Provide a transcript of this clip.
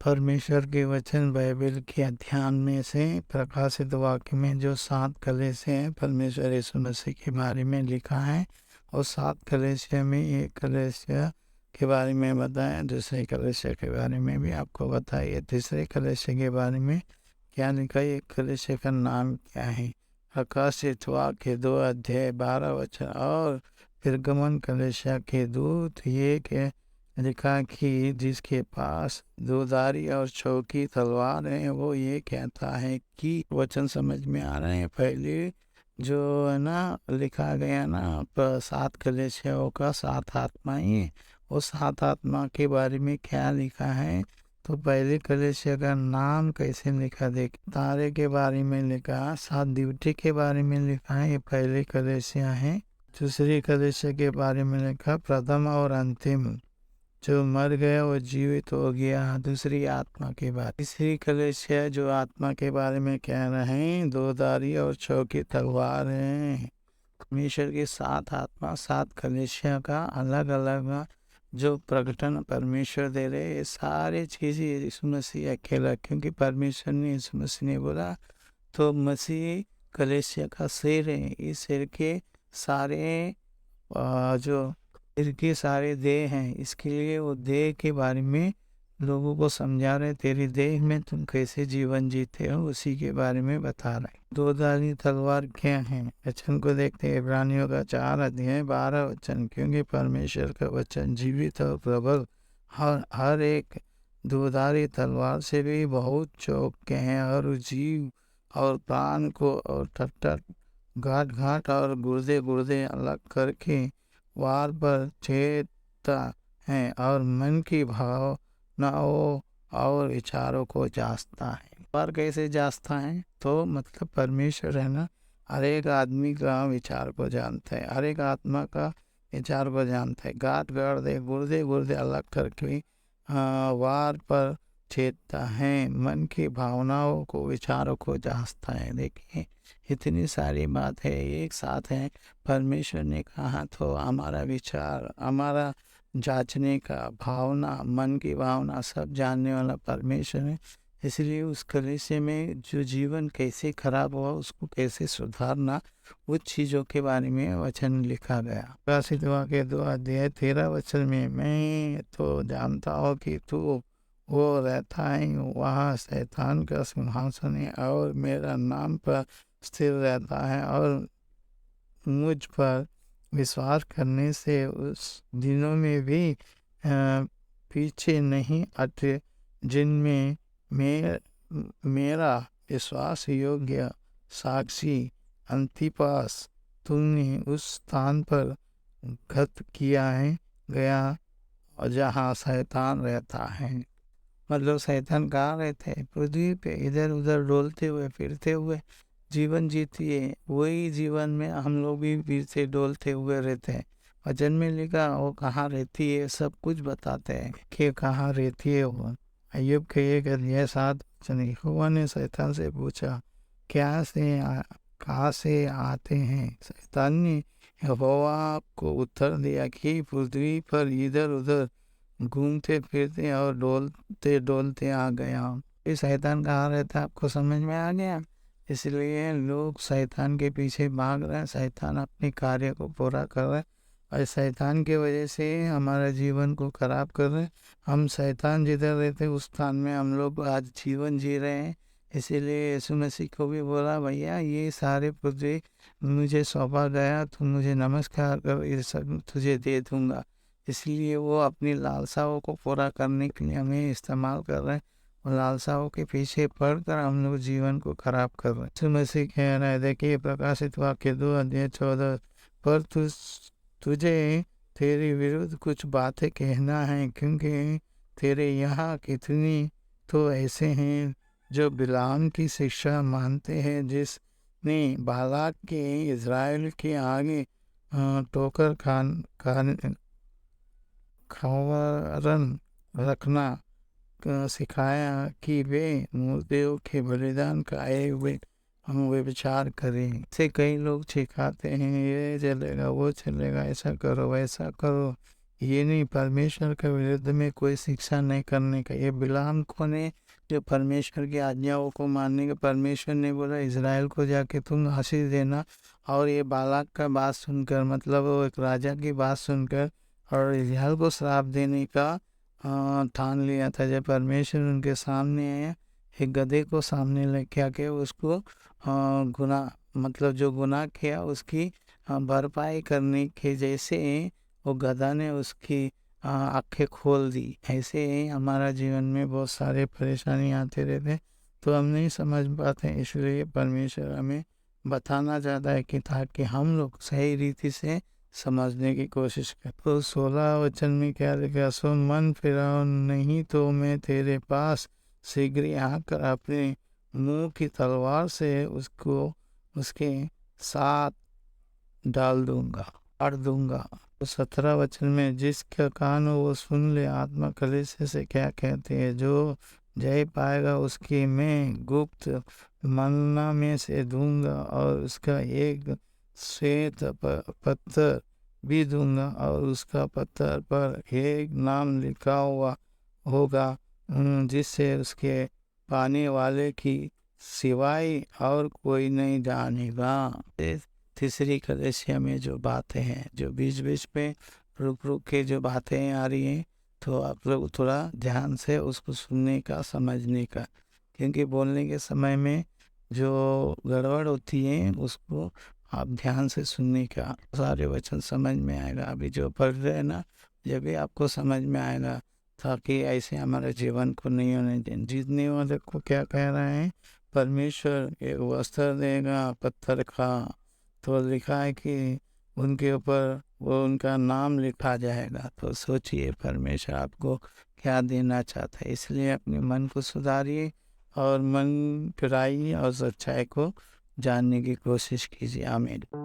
परमेश्वर के वचन बाइबल के अध्ययन में से प्रकाशित वाक्य में जो 7 कलीसिया हैं परमेश्वर यीशु मसीह के बारे में लिखा है, और 7 कलीसिया में एक कलीसिया के बारे में बताया, दूसरे कलीसिया के बारे में भी आपको बताइए, तीसरे कलीसिया के बारे में क्या लिखा है, एक कलीसिया का नाम क्या है। प्रकाशित वाक्य 2 अध्याय 12 वचन। और फिरगमन कलीसिया के दूत ये के लिखा कि जिसके पास दोधारी और चौकी तलवार है वो ये कहता है कि वचन समझ में आ रहे हैं। पहले जो है ना लिखा गया ना 7 कलीसियाओं का 7 आत्मा ही, वो 7 आत्मा के बारे में क्या लिखा है। तो पहले कलीसिया का नाम कैसे लिखा, देख, तारे के बारे में लिखा, 7 ड्यूटी के बारे में लिखा है, ये पहले कलीसिया है। दूसरी कलीसिया के बारे में लिखा प्रथम और अंतिम, जो मर गया वो जीवित हो गया, दूसरी आत्मा के बारे। तीसरी कलीसिया जो आत्मा के बारे में कह रहे हैं, दोधारी और चौकी तलवार है। परमेश्वर की 7 आत्मा 7 कलीसिया का अलग अलग जो प्रकटन परमेश्वर दे रहे, ये सारी चीज़ें यीशु मसीह अकेला, क्योंकि परमेश्वर ने यीशु मसीह ने बोला तो मसीह कलीसिया का सिर है। इस सिर के सारे जो सिर के सारे देह हैं, इसके लिए वो देह के बारे में लोगों को समझा रहे, तेरी देह में तुम कैसे जीवन जीते हो उसी के बारे में बता रहे। दोधारी तलवार क्या है, वचन को देखते हैं। इब्रानियों का 4 अध्याय 12 वचन। क्योंकि परमेश्वर का वचन जीवित और प्रबल, हर एक दोधारी तलवार से भी बहुत चौके हैं, और जीव और प्राण को और टट्टर घाट घाट और गुर्दे गुर्दे अलग करके वार पर छेदता है, और मन की भावनाओं और विचारों को जांचता है। वार कैसे जांचता है, तो मतलब परमेश्वर है ना, हर एक आदमी का विचार को जानता है, हर एक आत्मा का विचार को जानता है। गांठ गुर्दे गुर्दे गुर्दे अलग करके वार पर छेदता है, मन की भावनाओं को विचारों को जांचता है। देखिए इतनी सारी बात है एक साथ है। परमेश्वर ने कहा तो हमारा विचार, हमारा जांचने का भावना, मन की भावना सब जानने वाला परमेश्वर है। इसलिए उस कलीसिया में जो जीवन कैसे खराब हुआ उसको कैसे सुधारना, उस चीज़ों के बारे में वचन लिखा गया। प्रकाशित वाक्य 2 अध्याय 13 वचन में, मैं तो जानता हूँ कि तू वो रहता है वहाँ शैतान का सिंहासन है, और मेरा नाम पर स्थिर रहता है, और मुझ पर विश्वास करने से उस दिनों में भी पीछे नहीं हटे, जिनमें मेरा विश्वास योग्य साक्षी अंतिपास तुमने उस स्थान पर गत किया है गया जहाँ शैतान रहता है। मतलब शैतान कहाँ रहते हैं, पृथ्वी पे इधर उधर डोलते हुए फिरते हुए जीवन जीती है, वही जीवन में हम लोग भी फिरते डोलते हुए रहते हैं। वचन में लिखा वो कहाँ रहती है, सब कुछ बताते हैं कि कहाँ रहती है वो। अय्यूब के 1 अध्याय 7 वचन। यहोवा ने शैतान से पूछा कहाँ से आते हैं। शैतान ने यहोवा को उत्तर दिया कि पृथ्वी पर इधर उधर घूमते फिरते और डोलते डोलते आ गया। ये शैतान कहाँ रहता है, आपको समझ में आ गया। इसलिए लोग शैतान के पीछे भाग रहे हैं, शैतान अपने कार्य को पूरा कर रहे हैं, और शैतान की वजह से हमारा जीवन को खराब कर रहे हैं। हम शैतान जिधर रहते उस स्थान में हम लोग आज जीवन जी रहे हैं। इसीलिए यीशु मसीह को भी बोला, भैया ये सारे पृथ्वी मुझे सौंपा गया, तुम मुझे नमस्कार कर, ये सब तुझे दे दूंगा। इसलिए वो अपनी लालसाओं को पूरा करने के लिए हमें इस्तेमाल कर रहे हैं, और लालसाओं के पीछे पड़कर हम लोग जीवन को खराब कर रहे हैं। यीशु मसीह कह रहा है, देखिए प्रकाशित वाक्य 2 अध्याय 14, पर तुझे तेरे विरुद्ध कुछ बातें कहना है, क्योंकि तेरे यहाँ कितनी तो ऐसे हैं जो बिलाम की शिक्षा मानते हैं, जिसने बालाक के इज़राइल के आगे ठोकर खवरन रखना सिखाया कि वे मूर्तियों के बलिदान का आए हुए हम वे विचार करें। से कई लोग सिखाते हैं ये चलेगा वो चलेगा, ऐसा करो वैसा करो, ये नहीं परमेश्वर के विरुद्ध में कोई शिक्षा नहीं करने का। ये बिलाम को ने जो परमेश्वर की आज्ञाओं को मानने का, परमेश्वर ने बोला इज़राइल को जाके तुम आशीष देना, और ये बालाक का बात सुनकर, मतलब वो एक राजा की बात सुनकर और इज़राइल को श्राप देने का ठान लिया था। जब परमेश्वर उनके सामने आया, एक गधे को सामने लेके आके उसको गुनाह, मतलब जो गुनाह किया उसकी भरपाई करने के जैसे वो गधा ने उसकी आंखें खोल दी। ऐसे ही हमारा जीवन में बहुत सारे परेशानी आते रहते, तो हम नहीं समझ पाते। इसलिए परमेश्वर हमें बताना चाहता है कि ताकि हम लोग सही रीति से समझने की कोशिश करें। तो 16 वचन में क्या लिखा, सो मन फिराओ नहीं तो मैं तेरे पास शीघ्र ही आकर अपने मुंह की तलवार से उसको उसके साथ डाल दूंगा, काट दूंगा। तो 17 वचन में जिसका कान हो वो सुन ले, आत्मा कलीसिया से क्या कहते हैं। जो जय पाएगा उसकी मैं गुप्त मन्ना में से दूंगा, और उसका एक श्वेत पत्थर भी दूंगा, और उसका पत्थर पर एक नाम लिखा हुआ होगा जिससे उसके पाने वाले की सिवाय और कोई नहीं जानेगा। तीसरी कलीसिया में जो बातें हैं, जो बीच बीच में रुक रुक के जो बातें आ रही हैं, तो आप लोग थोड़ा ध्यान से उसको सुनने का, समझने का, क्योंकि बोलने के समय में जो गड़बड़ होती है उसको आप ध्यान से सुनने का, सारे वचन समझ में आएगा। अभी जो पढ़ रहे हैं ना, जब भी आपको समझ में आएगा, ताकि ऐसे हमारे जीवन को नहीं होने दें। जीतने वाले को क्या कह रहे हैं, परमेश्वर एक वस्त्र देगा पत्थर का, तो लिखा है कि उनके ऊपर वो उनका नाम लिखा जाएगा। तो सोचिए परमेश्वर आपको क्या देना चाहता है। इसलिए अपने मन को सुधारिए और मन फिराइए और सच्चाई को जानने की कोशिश कीजिए। आमीन।